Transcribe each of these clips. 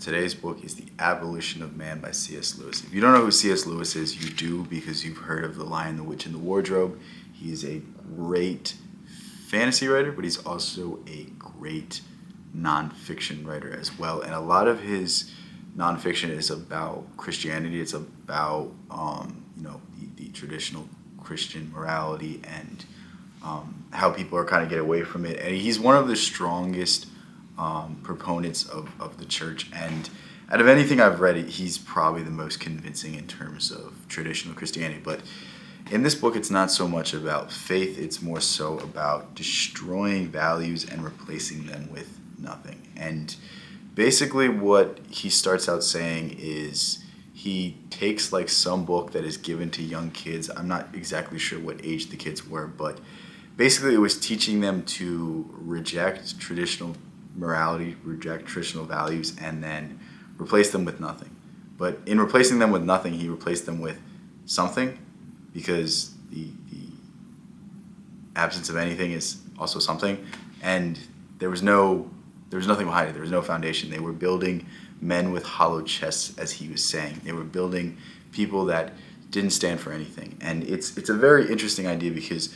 Today's book is The Abolition of Man by C.S. Lewis. If you don't know who C.S. Lewis is, you do because you've heard of The Lion, the Witch, and the Wardrobe. He is a great fantasy writer, but he's also a great nonfiction writer as well. And a lot of his nonfiction is about Christianity. It's about the traditional Christian morality and how people are kind of get away from it. And he's one of the strongest proponents of the church. And out of anything I've read, he's probably the most convincing in terms of traditional Christianity. But in this book, it's not so much about faith. It's more so about destroying values and replacing them with nothing. And basically what he starts out saying is he takes like some book that is given to young kids. I'm not exactly sure what age the kids were, but basically it was teaching them to reject traditional morality, reject traditional values, and then replace them with nothing. But in replacing them with nothing, he replaced them with something, because the absence of anything is also something. And there was nothing behind it. There was no foundation. They were building men with hollow chests, as he was saying. They were building people that didn't stand for anything. And it's a very interesting idea, because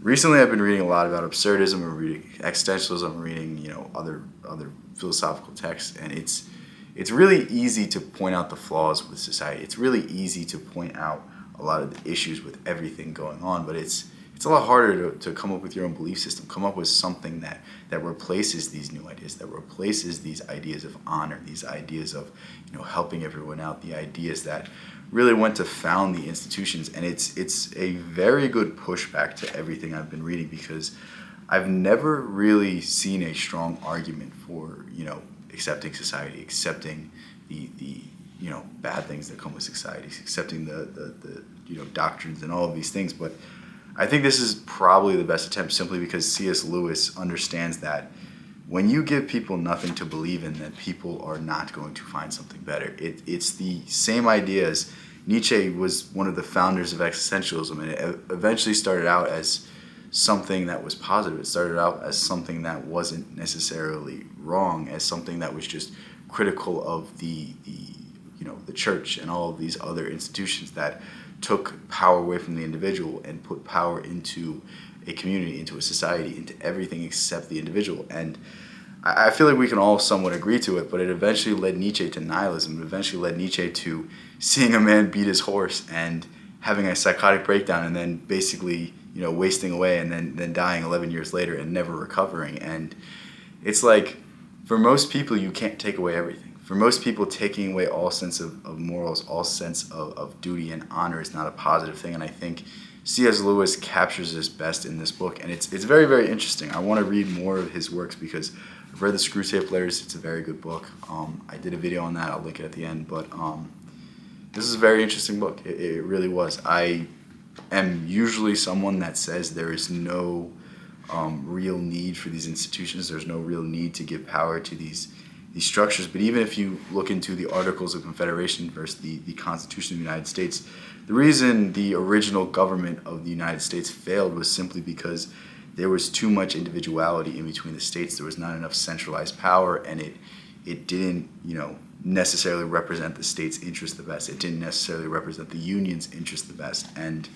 recently I've been reading a lot about absurdism, I'm reading existentialism, I'm reading other philosophical texts, and it's really easy to point out the flaws with society. It's really easy to point out a lot of the issues with everything going on, but it's a lot harder to come up with your own belief system, come up with something that replaces these new ideas, that replaces these ideas of honor, these ideas of helping everyone out, the ideas that really went to found the institutions. And it's a very good pushback to everything I've been reading, because I've never really seen a strong argument for accepting society, accepting the bad things that come with society, accepting the doctrines and all of these things. But I think this is probably the best attempt, simply because C.S. Lewis understands that when you give people nothing to believe in, that people are not going to find something better. It's the same idea as Nietzsche was one of the founders of existentialism, and it eventually started out as something that was positive. It started out as something that wasn't necessarily wrong, as something that was just critical of the church and all of these other institutions that took power away from the individual and put power into a community, into a society, into everything except the individual. And I feel like we can all somewhat agree to it, but it eventually led Nietzsche to nihilism. It eventually led Nietzsche to seeing a man beat his horse and having a psychotic breakdown, and then basically wasting away, and then dying 11 years later and never recovering. And it's like, for most people, you can't take away everything. For most people, taking away all sense of morals, all sense of duty and honor is not a positive thing. And I think C.S. Lewis captures this best in this book. And it's very, very interesting. I want to read more of his works, because I've read the Screwtape Letters. It's a very good book. I did a video on that. I'll link it at the end. But this is a very interesting book. It really was. I am usually someone that says there is no real need for these institutions. There's no real need to give power to these structures. But even if you look into the Articles of Confederation versus the Constitution of the United States, the reason the original government of the United States failed was simply because there was too much individuality in between the states. There was not enough centralized power, and it didn't necessarily represent the state's interest the best. It didn't necessarily represent the union's interest the best. And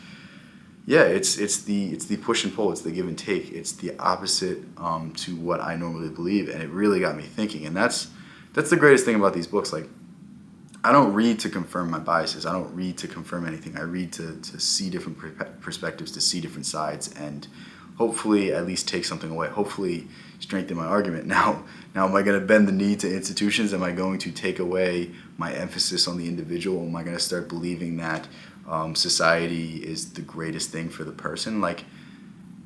yeah, it's the push and pull, it's the give and take, it's the opposite to what I normally believe, and it really got me thinking. And that's the greatest thing about these books. Like, I don't read to confirm my biases. I don't read to confirm anything. I read to see different perspectives, to see different sides, and hopefully at least take something away. Hopefully strengthen my argument. Now, am I going to bend the knee to institutions? Am I going to take away my emphasis on the individual? Am I going to start believing that society is the greatest thing for the person? Like,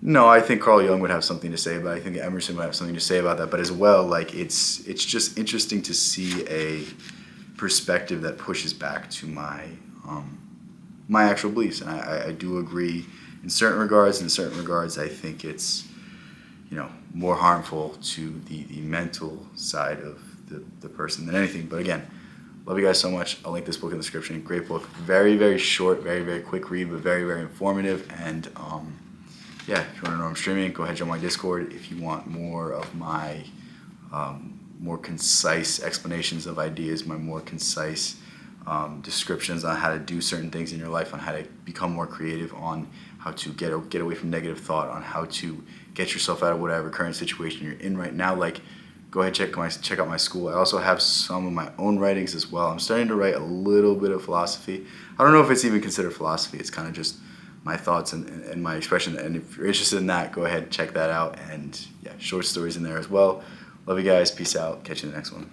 no, I think Carl Jung would have something to say about it. I think Emerson would have something to say about that. But as well, like, it's just interesting to see a perspective that pushes back to my actual beliefs. And I do agree in certain regards. In certain regards, I think it's more harmful to the mental side of the person than anything. But again, love you guys so much. I'll link this book in the description. Great book. Very, very short, very, very quick read, but very, very informative. And yeah, if you want to know I'm streaming, go ahead and join my Discord. If you want more of my more concise explanations of ideas, my more concise descriptions on how to do certain things in your life, on how to become more creative, on how to get away from negative thought, on how to get yourself out of whatever current situation you're in right now. Like, go ahead, check out my school. I also have some of my own writings as well. I'm starting to write a little bit of philosophy. I don't know if it's even considered philosophy. It's kind of just my thoughts and my expression. And if you're interested in that, go ahead, check that out. And yeah, short stories in there as well. Love you guys. Peace out. Catch you in the next one.